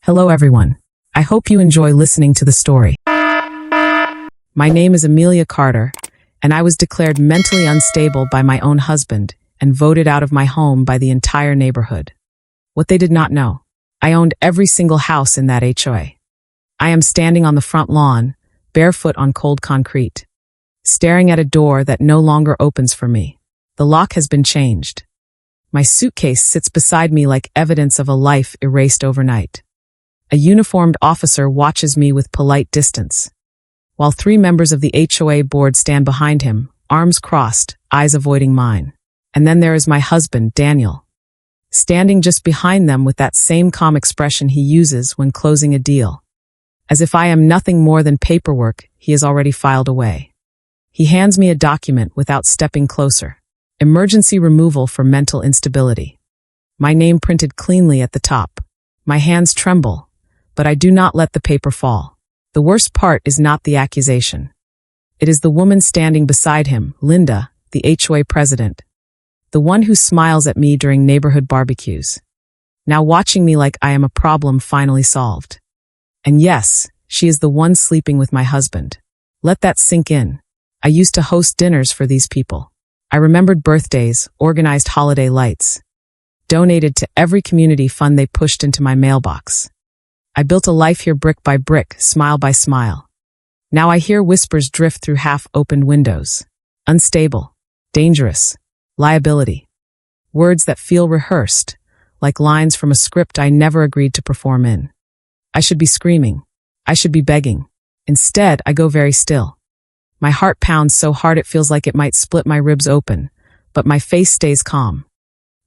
Hello everyone. I hope you enjoy listening to the story. My name is Amelia Carter, and I was declared mentally unstable by my own husband and voted out of my home by the entire neighborhood. What they did not know, I owned every single house in that HOA. I am standing on the front lawn, barefoot on cold concrete, staring at a door that no longer opens for me. The lock has been changed. My suitcase sits beside me like evidence of a life erased overnight. A uniformed officer watches me with polite distance, while 3 members of the HOA board stand behind him, arms crossed, eyes avoiding mine. And then there is my husband, Daniel, standing just behind them with that same calm expression he uses when closing a deal. As if I am nothing more than paperwork he has already filed away. He hands me a document without stepping closer. Emergency removal for mental instability. My name printed cleanly at the top. My hands tremble, but I do not let the paper fall. The worst part is not the accusation. It is the woman standing beside him, Linda, the HOA president. The one who smiles at me during neighborhood barbecues. Now watching me like I am a problem finally solved. And yes, she is the one sleeping with my husband. Let that sink in. I used to host dinners for these people. I remembered birthdays, organized holiday lights. Donated to every community fund they pushed into my mailbox. I built a life here brick by brick, smile by smile. Now I hear whispers drift through half-opened windows. Unstable, dangerous, liability. Words that feel rehearsed, like lines from a script I never agreed to perform in. I should be screaming. I should be begging. Instead, I go very still. My heart pounds so hard it feels like it might split my ribs open, but my face stays calm.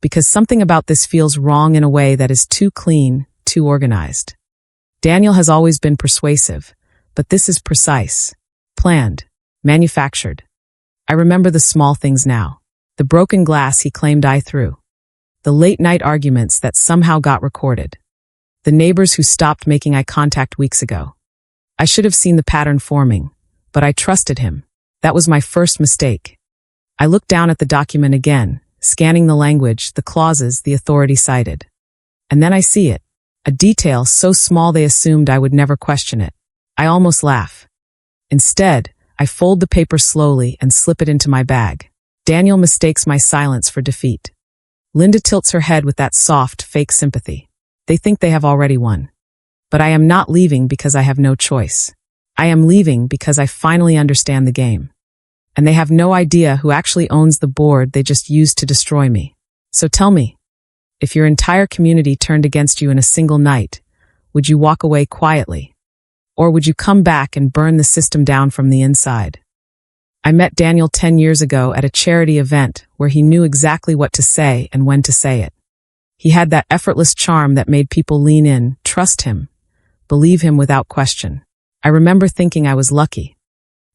Because something about this feels wrong in a way that is too clean, too organized. Daniel has always been persuasive, but this is precise, planned, manufactured. I remember the small things now. The broken glass he claimed I threw. The late-night arguments that somehow got recorded. The neighbors who stopped making eye contact weeks ago. I should have seen the pattern forming, but I trusted him. That was my first mistake. I looked down at the document again, scanning the language, the clauses the authority cited. And then I see it. A detail so small they assumed I would never question it. I almost laugh. Instead, I fold the paper slowly and slip it into my bag. Daniel mistakes my silence for defeat. Linda tilts her head with that soft, fake sympathy. They think they have already won. But I am not leaving because I have no choice. I am leaving because I finally understand the game. And they have no idea who actually owns the board they just used to destroy me. So tell me, if your entire community turned against you in a single night, would you walk away quietly? Or would you come back and burn the system down from the inside? I met Daniel 10 years ago at a charity event where he knew exactly what to say and when to say it. He had that effortless charm that made people lean in, trust him, believe him without question. I remember thinking I was lucky.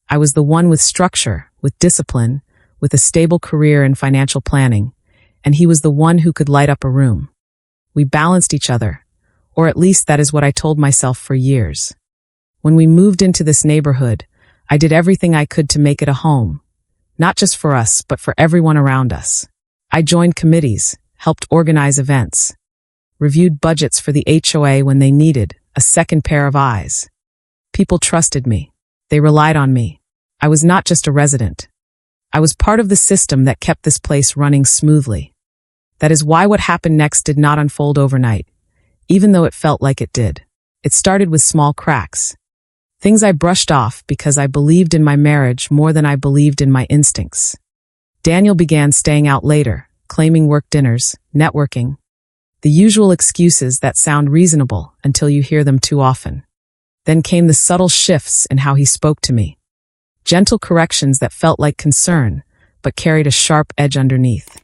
I was the one with structure, with discipline, with a stable career in financial planning, and he was the one who could light up a room. We balanced each other, or at least that is what I told myself for years. When we moved into this neighborhood, I did everything I could to make it a home, not just for us, but for everyone around us. I joined committees, helped organize events, reviewed budgets for the HOA when they needed a second pair of eyes. People trusted me. They relied on me. I was not just a resident. I was part of the system that kept this place running smoothly. That is why what happened next did not unfold overnight, even though it felt like it did. It started with small cracks. Things I brushed off because I believed in my marriage more than I believed in my instincts. Daniel began staying out later, claiming work dinners, networking. The usual excuses that sound reasonable until you hear them too often. Then came the subtle shifts in how he spoke to me. Gentle corrections that felt like concern, but carried a sharp edge underneath.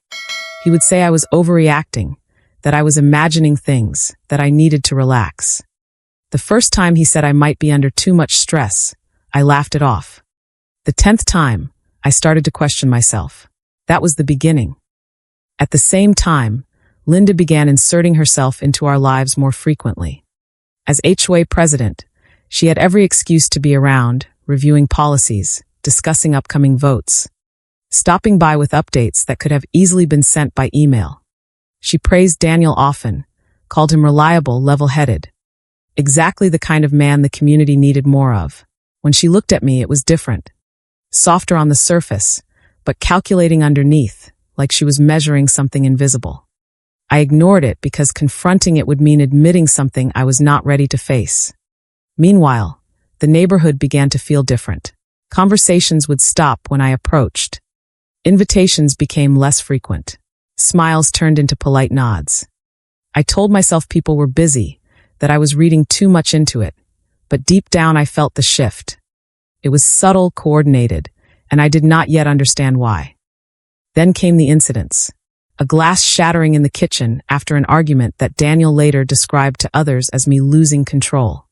He would say I was overreacting, that I was imagining things, that I needed to relax. The first time he said I might be under too much stress, I laughed it off. The 10th time, I started to question myself. That was the beginning. At the same time, Linda began inserting herself into our lives more frequently. As HOA president, she had every excuse to be around, reviewing policies, discussing upcoming votes, stopping by with updates that could have easily been sent by email. She praised Daniel often, called him reliable, level-headed. Exactly the kind of man the community needed more of. When she looked at me, it was different. Softer on the surface, but calculating underneath, like she was measuring something invisible. I ignored it because confronting it would mean admitting something I was not ready to face. Meanwhile, the neighborhood began to feel different. Conversations would stop when I approached. Invitations became less frequent. Smiles turned into polite nods. I told myself people were busy, that I was reading too much into it, but deep down I felt the shift. It was subtle, coordinated, and I did not yet understand why. Then came the incidents. A glass shattering in the kitchen after an argument that Daniel later described to others as me losing control.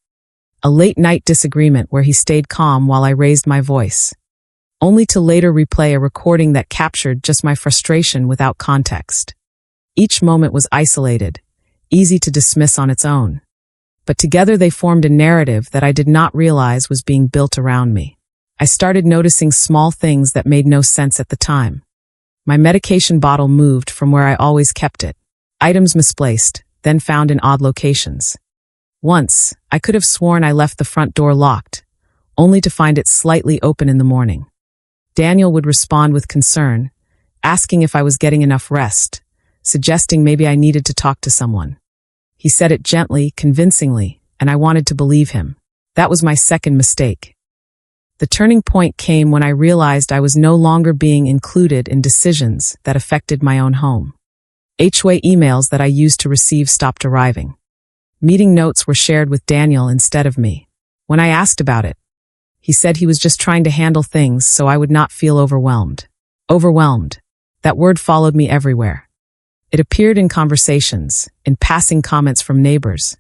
A late-night disagreement where he stayed calm while I raised my voice, only to later replay a recording that captured just my frustration without context. Each moment was isolated, easy to dismiss on its own. But together they formed a narrative that I did not realize was being built around me. I started noticing small things that made no sense at the time. My medication bottle moved from where I always kept it. Items misplaced, then found in odd locations. Once, I could have sworn I left the front door locked, only to find it slightly open in the morning. Daniel would respond with concern, asking if I was getting enough rest, suggesting maybe I needed to talk to someone. He said it gently, convincingly, and I wanted to believe him. That was my second mistake. The turning point came when I realized I was no longer being included in decisions that affected my own home. HOA emails that I used to receive stopped arriving. Meeting notes were shared with Daniel instead of me. When I asked about it, he said he was just trying to handle things so I would not feel overwhelmed. Overwhelmed. That word followed me everywhere. It appeared in conversations, in passing comments from neighbors.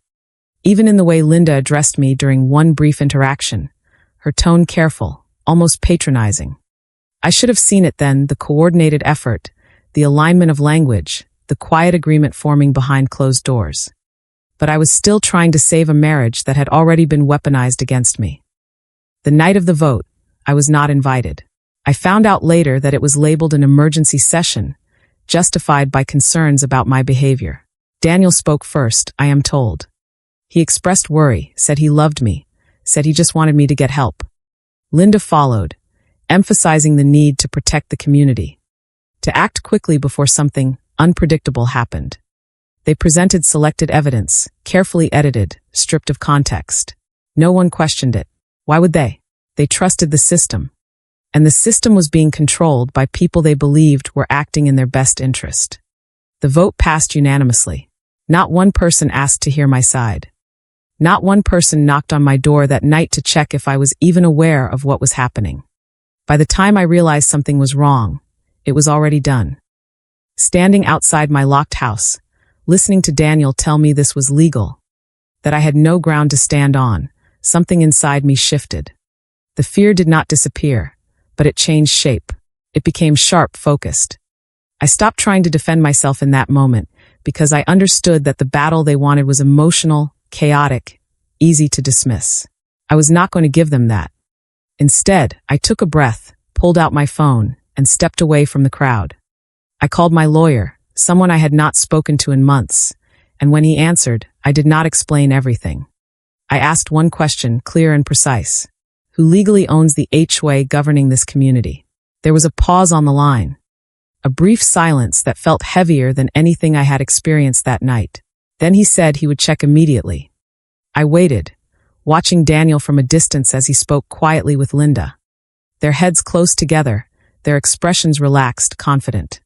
Even in the way Linda addressed me during one brief interaction, her tone careful, almost patronizing. I should have seen it then, the coordinated effort, the alignment of language, the quiet agreement forming behind closed doors. But I was still trying to save a marriage that had already been weaponized against me. The night of the vote, I was not invited. I found out later that it was labeled an emergency session, justified by concerns about my behavior. Daniel spoke first, I am told. He expressed worry, said he loved me, said he just wanted me to get help. Linda followed, emphasizing the need to protect the community, to act quickly before something unpredictable happened. They presented selected evidence, carefully edited, stripped of context. No one questioned it. Why would they? They trusted the system. And the system was being controlled by people they believed were acting in their best interest. The vote passed unanimously. Not one person asked to hear my side. Not one person knocked on my door that night to check if I was even aware of what was happening. By the time I realized something was wrong, it was already done. Standing outside my locked house, listening to Daniel tell me this was legal, that I had no ground to stand on, something inside me shifted. The fear did not disappear, but it changed shape. It became sharp, focused. I stopped trying to defend myself in that moment because I understood that the battle they wanted was emotional, chaotic, easy to dismiss. I was not going to give them that. Instead, I took a breath, pulled out my phone, and stepped away from the crowd. I called my lawyer, someone I had not spoken to in months, and when he answered, I did not explain everything. I asked one question, clear and precise. Who legally owns the HOA governing this community? There was a pause on the line. A brief silence that felt heavier than anything I had experienced that night. Then he said he would check immediately. I waited, watching Daniel from a distance as he spoke quietly with Linda. Their heads close together, their expressions relaxed, confident.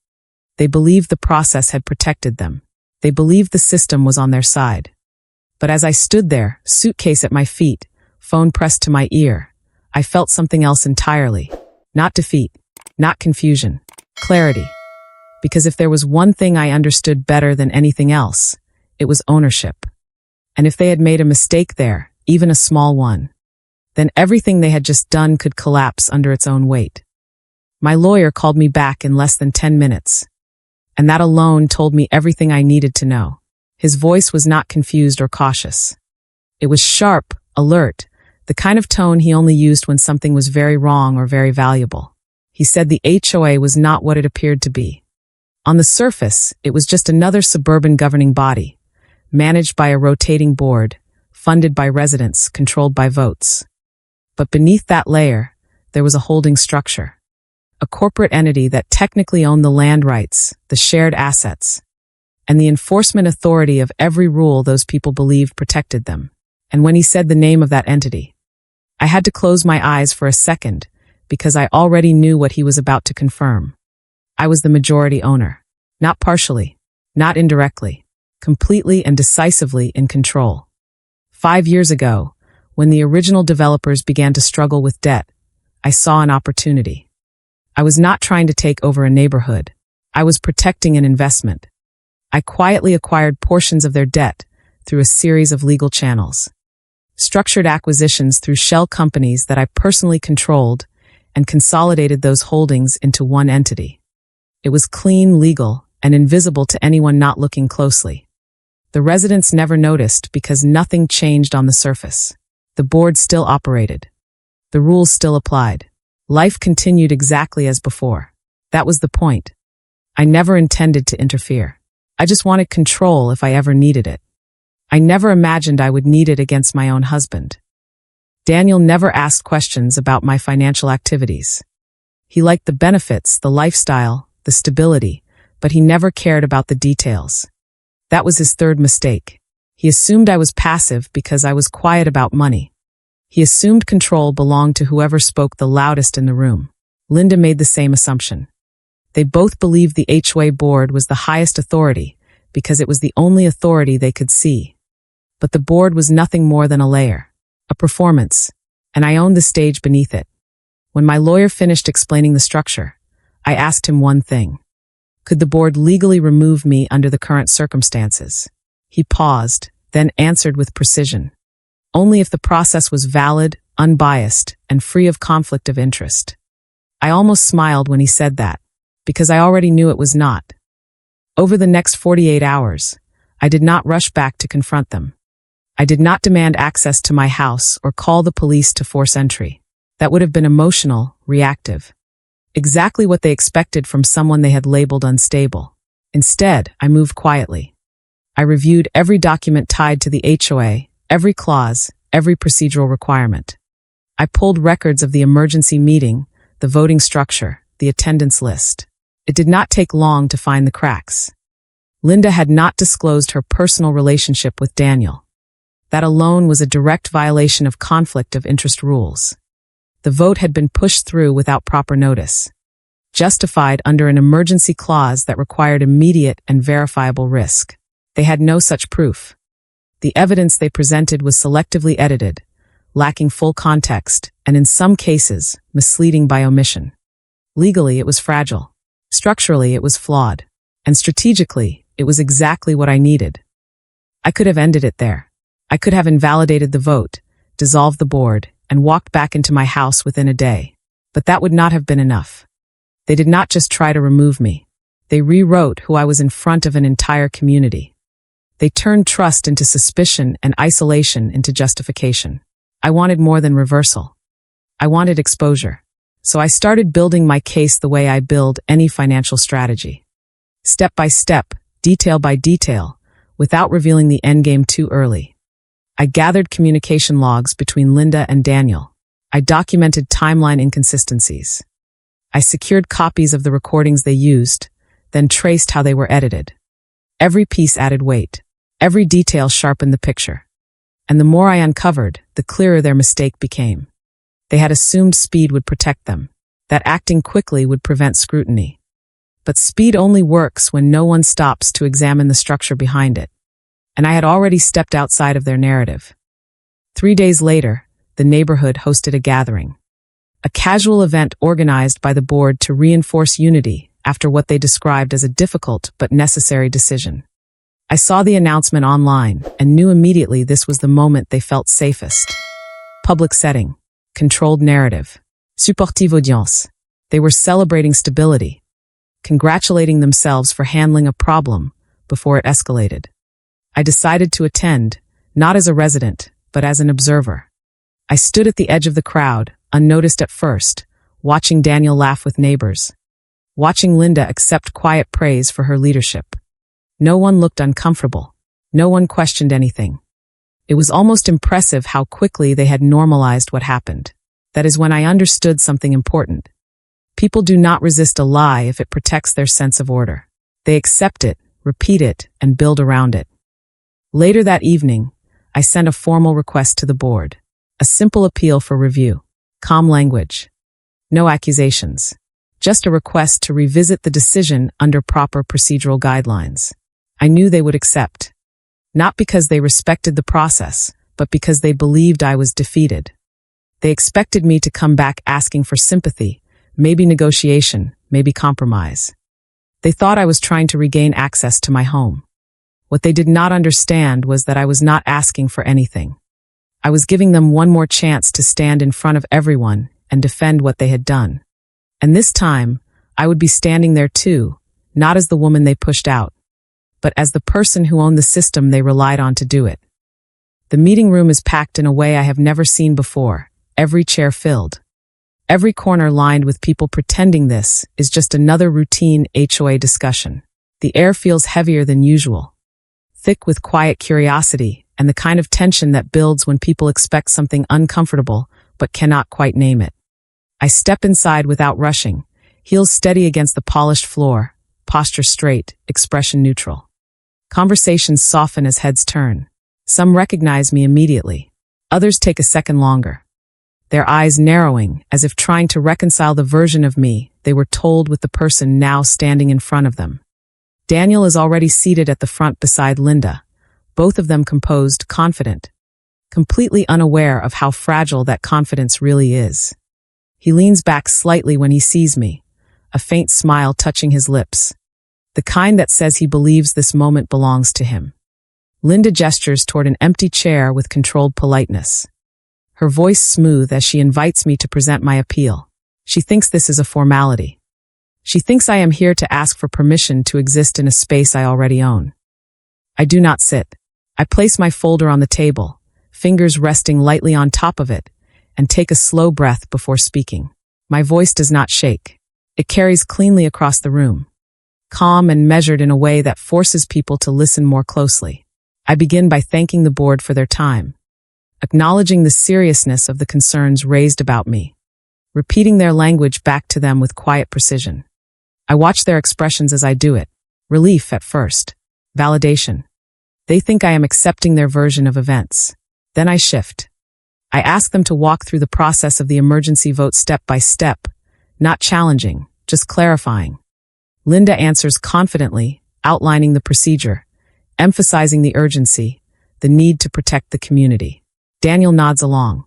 They believed the process had protected them. They believed the system was on their side. But as I stood there, suitcase at my feet, phone pressed to my ear, I felt something else entirely. Not defeat, not confusion, clarity. Because if there was one thing I understood better than anything else, it was ownership. And if they had made a mistake there, even a small one, then everything they had just done could collapse under its own weight. My lawyer called me back in less than 10 minutes. And that alone told me everything I needed to know. His voice was not confused or cautious. It was sharp, alert, the kind of tone he only used when something was very wrong or very valuable. He said the HOA was not what it appeared to be. On the surface, it was just another suburban governing body, managed by a rotating board, funded by residents, controlled by votes. But beneath that layer, there was a holding structure. A corporate entity that technically owned the land rights, the shared assets, and the enforcement authority of every rule those people believed protected them. And when he said the name of that entity, I had to close my eyes for a second because I already knew what he was about to confirm. I was the majority owner, not partially, not indirectly, completely and decisively in control. 5 years ago, when the original developers began to struggle with debt, I saw an opportunity. I was not trying to take over a neighborhood. I was protecting an investment. I quietly acquired portions of their debt through a series of legal channels. Structured acquisitions through shell companies that I personally controlled and consolidated those holdings into one entity. It was clean, legal, and invisible to anyone not looking closely. The residents never noticed because nothing changed on the surface. The board still operated. The rules still applied. Life continued exactly as before. That was the point. I never intended to interfere. I just wanted control if I ever needed it. I never imagined I would need it against my own husband. Daniel never asked questions about my financial activities. He liked the benefits, the lifestyle, the stability, but he never cared about the details. That was his third mistake. He assumed I was passive because I was quiet about money. He assumed control belonged to whoever spoke the loudest in the room. Linda made the same assumption. They both believed the HOA board was the highest authority because it was the only authority they could see. But the board was nothing more than a layer, a performance, and I owned the stage beneath it. When my lawyer finished explaining the structure, I asked him one thing. Could the board legally remove me under the current circumstances? He paused, then answered with precision. Only if the process was valid, unbiased, and free of conflict of interest. I almost smiled when he said that, because I already knew it was not. Over the next 48 hours, I did not rush back to confront them. I did not demand access to my house or call the police to force entry. That would have been emotional, reactive. Exactly what they expected from someone they had labeled unstable. Instead, I moved quietly. I reviewed every document tied to the HOA, every clause, every procedural requirement. I pulled records of the emergency meeting, the voting structure, the attendance list. It did not take long to find the cracks. Linda had not disclosed her personal relationship with Daniel. That alone was a direct violation of conflict of interest rules. The vote had been pushed through without proper notice, justified under an emergency clause that required immediate and verifiable risk. They had no such proof. The evidence they presented was selectively edited, lacking full context, and in some cases, misleading by omission. Legally, it was fragile. Structurally, it was flawed. And strategically, it was exactly what I needed. I could have ended it there. I could have invalidated the vote, dissolved the board, and walked back into my house within a day. But that would not have been enough. They did not just try to remove me. They rewrote who I was in front of an entire community. They turned trust into suspicion and isolation into justification. I wanted more than reversal. I wanted exposure. So I started building my case the way I build any financial strategy. Step by step, detail by detail, without revealing the endgame too early. I gathered communication logs between Linda and Daniel. I documented timeline inconsistencies. I secured copies of the recordings they used, then traced how they were edited. Every piece added weight. Every detail sharpened the picture. And the more I uncovered, the clearer their mistake became. They had assumed speed would protect them, that acting quickly would prevent scrutiny. But speed only works when no one stops to examine the structure behind it. And I had already stepped outside of their narrative. 3 days later, the neighborhood hosted a gathering. A casual event organized by the board to reinforce unity after what they described as a difficult but necessary decision. I saw the announcement online and knew immediately this was the moment they felt safest. Public setting, controlled narrative, supportive audience. They were celebrating stability, congratulating themselves for handling a problem before it escalated. I decided to attend, not as a resident, but as an observer. I stood at the edge of the crowd, unnoticed at first, watching Daniel laugh with neighbors, watching Linda accept quiet praise for her leadership. No one looked uncomfortable. No one questioned anything. It was almost impressive how quickly they had normalized what happened. That is when I understood something important. People do not resist a lie if it protects their sense of order. They accept it, repeat it, and build around it. Later that evening, I sent a formal request to the board. A simple appeal for review. Calm language. No accusations. Just a request to revisit the decision under proper procedural guidelines. I knew they would accept. Not because they respected the process, but because they believed I was defeated. They expected me to come back asking for sympathy, maybe negotiation, maybe compromise. They thought I was trying to regain access to my home. What they did not understand was that I was not asking for anything. I was giving them one more chance to stand in front of everyone and defend what they had done. And this time, I would be standing there too, not as the woman they pushed out, but as the person who owned the system they relied on to do it. The meeting room is packed in a way I have never seen before, every chair filled. Every corner lined with people pretending this is just another routine HOA discussion. The air feels heavier than usual, thick with quiet curiosity and the kind of tension that builds when people expect something uncomfortable but cannot quite name it. I step inside without rushing, heels steady against the polished floor, posture straight, expression neutral. Conversations soften as heads turn. Some recognize me immediately. Others take a second longer. Their eyes narrowing, as if trying to reconcile the version of me they were told with the person now standing in front of them. Daniel is already seated at the front beside Linda, both of them composed, confident, completely unaware of how fragile that confidence really is. He leans back slightly when he sees me, a faint smile touching his lips, the kind that says he believes this moment belongs to him. Linda gestures toward an empty chair with controlled politeness. Her voice smooth as she invites me to present my appeal. She thinks this is a formality. She thinks I am here to ask for permission to exist in a space I already own. I do not sit. I place my folder on the table, fingers resting lightly on top of it, and take a slow breath before speaking. My voice does not shake. It carries cleanly across the room, calm and measured in a way that forces people to listen more closely. I begin by thanking the board for their time, acknowledging the seriousness of the concerns raised about me, repeating their language back to them with quiet precision. I watch their expressions as I do it. Relief at first. Validation. They think I am accepting their version of events. Then I shift. I ask them to walk through the process of the emergency vote step by step, not challenging, just clarifying. Linda answers confidently, outlining the procedure, emphasizing the urgency, the need to protect the community. Daniel nods along,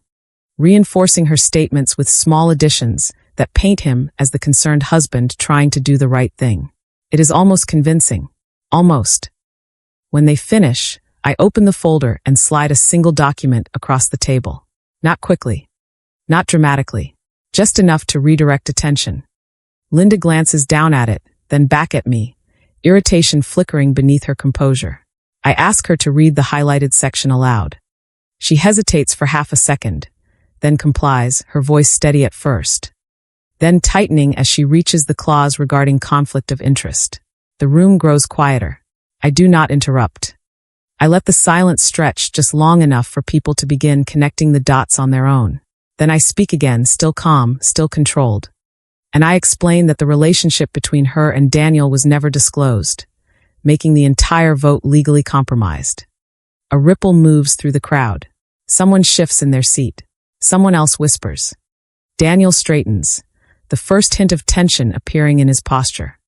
reinforcing her statements with small additions that paint him as the concerned husband trying to do the right thing. It is almost convincing. Almost. When they finish, I open the folder and slide a single document across the table. Not quickly. Not dramatically. Just enough to redirect attention. Linda glances down at it, then back at me, irritation flickering beneath her composure. I ask her to read the highlighted section aloud. She hesitates for half a second, then complies, her voice steady at first, then tightening as she reaches the clause regarding conflict of interest. The room grows quieter. I do not interrupt. I let the silence stretch just long enough for people to begin connecting the dots on their own. Then I speak again, still calm, still controlled. And I explain that the relationship between her and Daniel was never disclosed, making the entire vote legally compromised. A ripple moves through the crowd. Someone shifts in their seat. Someone else whispers. Daniel straightens, the first hint of tension appearing in his posture.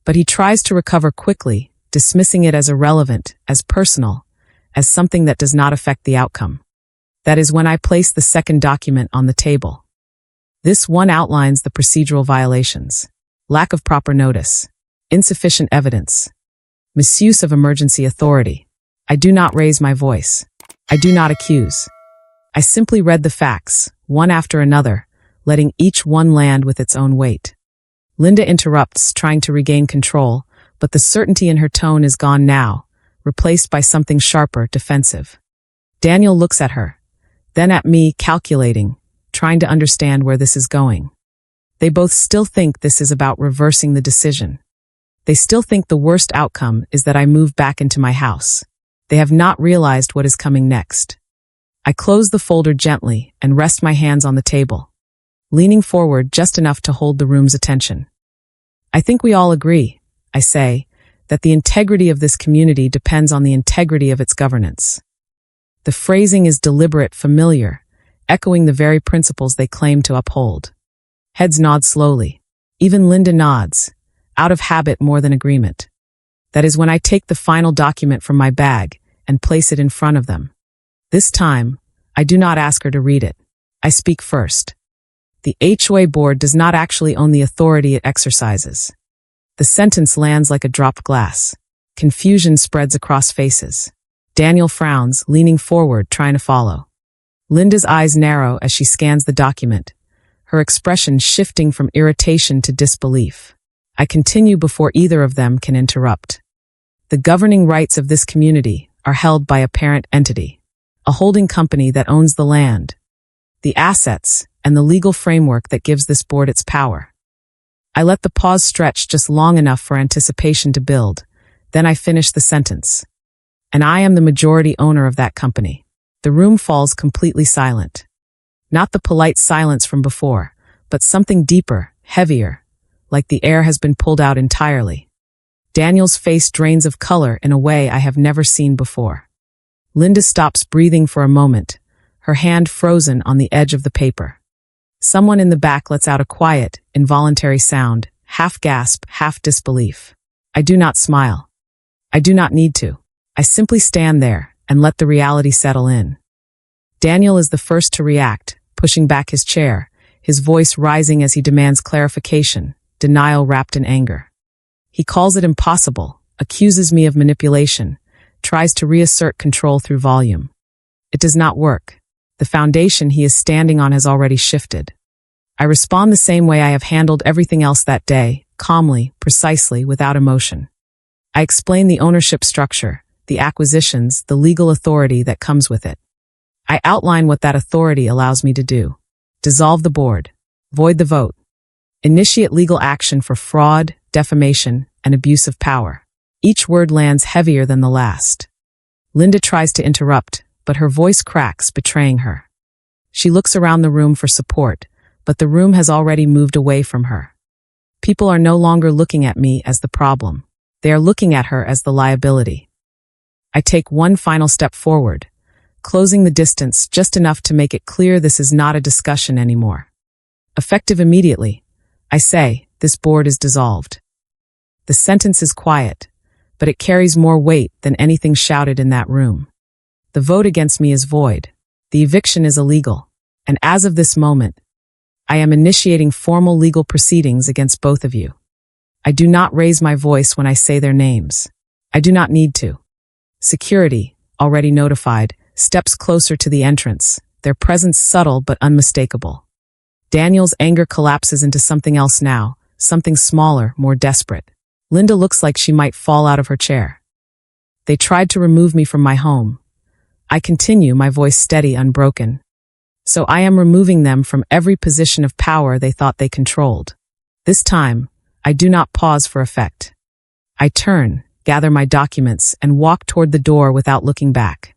But he tries to recover quickly, dismissing it as irrelevant, as personal, as something that does not affect the outcome. That is when I place the second document on the table. This one outlines the procedural violations: lack of proper notice, insufficient evidence, misuse of emergency authority. I do not raise my voice. I do not accuse. I simply read the facts, one after another, letting each one land with its own weight. Linda interrupts, trying to regain control, but the certainty in her tone is gone now, replaced by something sharper, defensive. Daniel looks at her, then at me, calculating, trying to understand where this is going. They both still think this is about reversing the decision. They still think the worst outcome is that I move back into my house. They have not realized what is coming next. I close the folder gently and rest my hands on the table, leaning forward just enough to hold the room's attention. I think we all agree, I say, that the integrity of this community depends on the integrity of its governance. The phrasing is deliberate, familiar, echoing the very principles they claim to uphold. Heads nod slowly. Even Linda nods, out of habit more than agreement. That is when I take the final document from my bag and place it in front of them. This time, I do not ask her to read it. I speak first. The HOA board does not actually own the authority it exercises. The sentence lands like a dropped glass. Confusion spreads across faces. Daniel frowns, leaning forward, trying to follow. Linda's eyes narrow as she scans the document, her expression shifting from irritation to disbelief. I continue before either of them can interrupt. The governing rights of this community are held by a parent entity, a holding company that owns the land, the assets, and the legal framework that gives this board its power. I let the pause stretch just long enough for anticipation to build, then I finish the sentence. And I am the majority owner of that company. The room falls completely silent. Not the polite silence from before, but something deeper, heavier, like the air has been pulled out entirely. Daniel's face drains of color in a way I have never seen before. Linda stops breathing for a moment, her hand frozen on the edge of the paper. Someone in the back lets out a quiet, involuntary sound, half gasp, half disbelief. I do not smile. I do not need to. I simply stand there and let the reality settle in. Daniel is the first to react, pushing back his chair, his voice rising as he demands clarification, denial wrapped in anger. He calls it impossible, accuses me of manipulation, tries to reassert control through volume. It does not work. The foundation he is standing on has already shifted. I respond the same way I have handled everything else that day, calmly, precisely, without emotion. I explain the ownership structure, the acquisitions, the legal authority that comes with it. I outline what that authority allows me to do. Dissolve the board, void the vote, initiate legal action for fraud, defamation, and abuse of power. Each word lands heavier than the last. Linda tries to interrupt, but her voice cracks, betraying her. She looks around the room for support, but the room has already moved away from her. People are no longer looking at me as the problem. They are looking at her as the liability. I take one final step forward, closing the distance just enough to make it clear this is not a discussion anymore. Effective immediately, I say, this board is dissolved. The sentence is quiet, but it carries more weight than anything shouted in that room. The vote against me is void. The eviction is illegal. And as of this moment, I am initiating formal legal proceedings against both of you. I do not raise my voice when I say their names. I do not need to. Security, already notified, steps closer to the entrance, their presence subtle but unmistakable. Daniel's anger collapses into something else now, something smaller, more desperate. Linda looks like she might fall out of her chair. They tried to remove me from my home. I continue, my voice steady, unbroken. So I am removing them from every position of power they thought they controlled. This time, I do not pause for effect. I turn, gather my documents, and walk toward the door without looking back.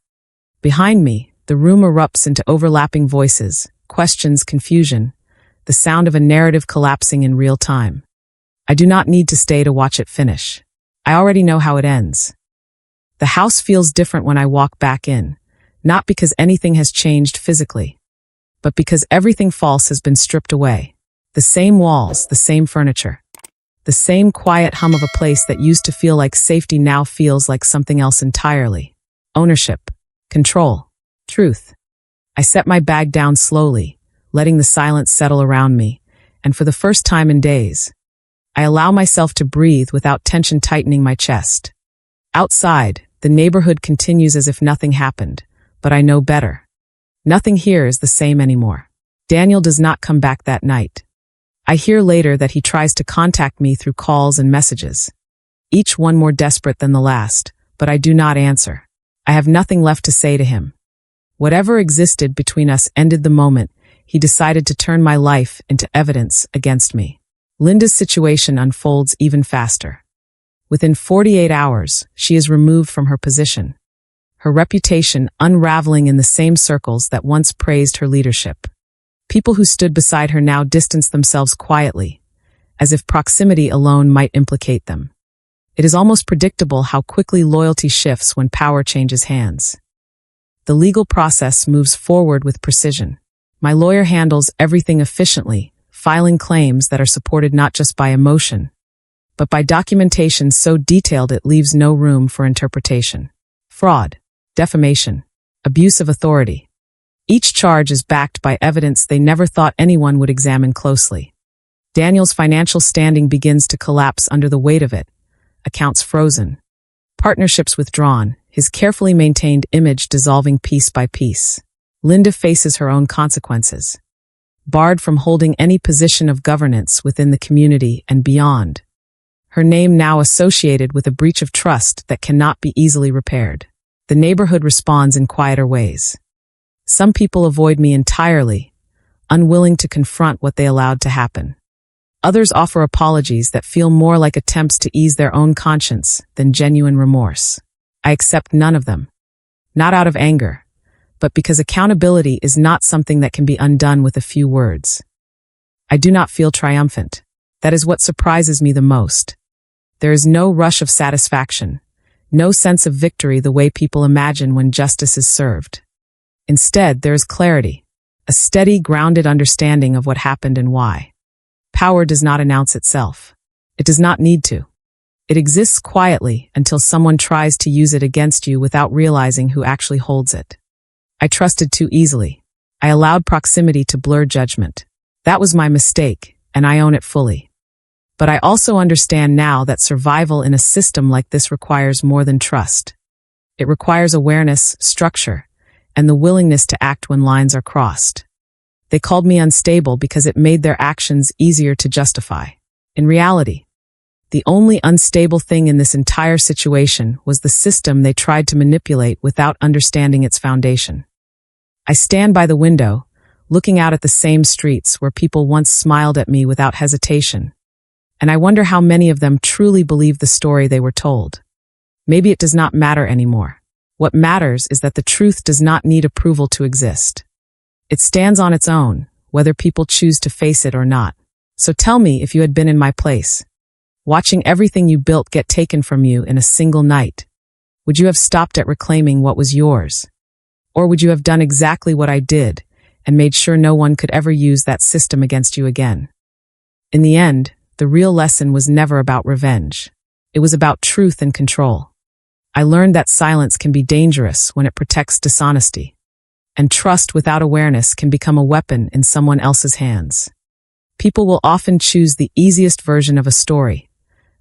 Behind me, the room erupts into overlapping voices, questions, confusion, the sound of a narrative collapsing in real time. I do not need to stay to watch it finish. I already know how it ends. The house feels different when I walk back in, not because anything has changed physically, but because everything false has been stripped away. The same walls, the same furniture, the same quiet hum of a place that used to feel like safety now feels like something else entirely. Ownership, control, truth. I set my bag down slowly, letting the silence settle around me, and for the first time in days, I allow myself to breathe without tension tightening my chest. Outside, the neighborhood continues as if nothing happened, but I know better. Nothing here is the same anymore. Daniel does not come back that night. I hear later that he tries to contact me through calls and messages, each one more desperate than the last, but I do not answer. I have nothing left to say to him. Whatever existed between us ended the moment he decided to turn my life into evidence against me. Linda's situation unfolds even faster. Within 48 hours, she is removed from her position. her reputation unraveling in the same circles that once praised her leadership. People who stood beside her now distanced themselves quietly, as if proximity alone might implicate them. It is almost predictable how quickly loyalty shifts when power changes hands. The legal process moves forward with precision. My lawyer handles everything efficiently, filing claims that are supported not just by emotion, but by documentation so detailed it leaves no room for interpretation. Fraud, defamation, abuse of authority. Each charge is backed by evidence they never thought anyone would examine closely. Daniel's financial standing begins to collapse under the weight of it. Accounts frozen. Partnerships withdrawn, his carefully maintained image dissolving piece by piece. Linda faces her own consequences. Barred from holding any position of governance within the community and beyond. Her name now associated with a breach of trust that cannot be easily repaired. The neighborhood responds in quieter ways. Some people avoid me entirely, unwilling to confront what they allowed to happen. Others offer apologies that feel more like attempts to ease their own conscience than genuine remorse. I accept none of them. Not out of anger, but because accountability is not something that can be undone with a few words. I do not feel triumphant. That is what surprises me the most. There is no rush of satisfaction, no sense of victory the way people imagine when justice is served. Instead, there is clarity, a steady, grounded understanding of what happened and why. Power does not announce itself. It does not need to. It exists quietly until someone tries to use it against you without realizing who actually holds it. I trusted too easily. I allowed proximity to blur judgment. That was my mistake, and I own it fully. But I also understand now that survival in a system like this requires more than trust. It requires awareness, structure, and the willingness to act when lines are crossed. They called me unstable because it made their actions easier to justify. In reality, the only unstable thing in this entire situation was the system they tried to manipulate without understanding its foundation. I stand by the window, looking out at the same streets where people once smiled at me without hesitation. And I wonder how many of them truly believe the story they were told. Maybe it does not matter anymore. What matters is that the truth does not need approval to exist. It stands on its own, whether people choose to face it or not. So tell me if you had been in my place. Watching everything you built get taken from you in a single night. Would you have stopped at reclaiming what was yours? Or would you have done exactly what I did and made sure no one could ever use that system against you again? In the end, the real lesson was never about revenge. It was about truth and control. I learned that silence can be dangerous when it protects dishonesty. And trust without awareness can become a weapon in someone else's hands. People will often choose the easiest version of a story,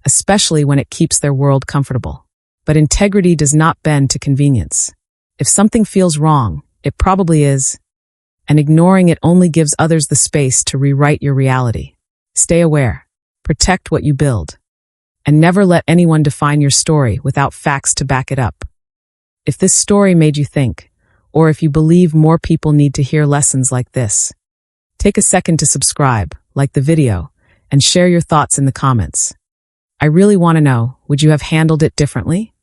especially when it keeps their world comfortable. But integrity does not bend to convenience. If something feels wrong, it probably is. And ignoring it only gives others the space to rewrite your reality. Stay aware. Protect what you build. And never let anyone define your story without facts to back it up. If this story made you think, or if you believe more people need to hear lessons like this, take a second to subscribe, like the video, and share your thoughts in the comments. I really want to know, would you have handled it differently?